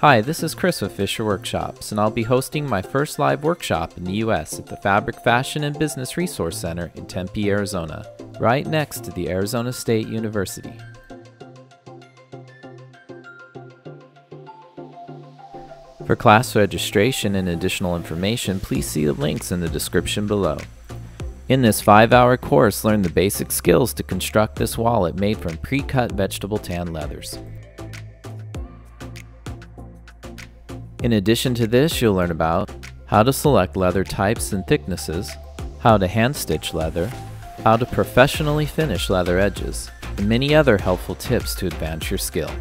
Hi, this is Chris with Fischer Workshops, and I'll be hosting my first live workshop in the U.S. at the Fabric Fashion and Business Resource Center in Tempe, Arizona, right next to the Arizona State University. For class registration and additional information, please see the links in the description below. In this 5-hour course, learn the basic skills to construct this wallet made from pre-cut vegetable tan leathers. In addition to this, you'll learn about how to select leather types and thicknesses, how to hand stitch leather, how to professionally finish leather edges, and many other helpful tips to advance your skill.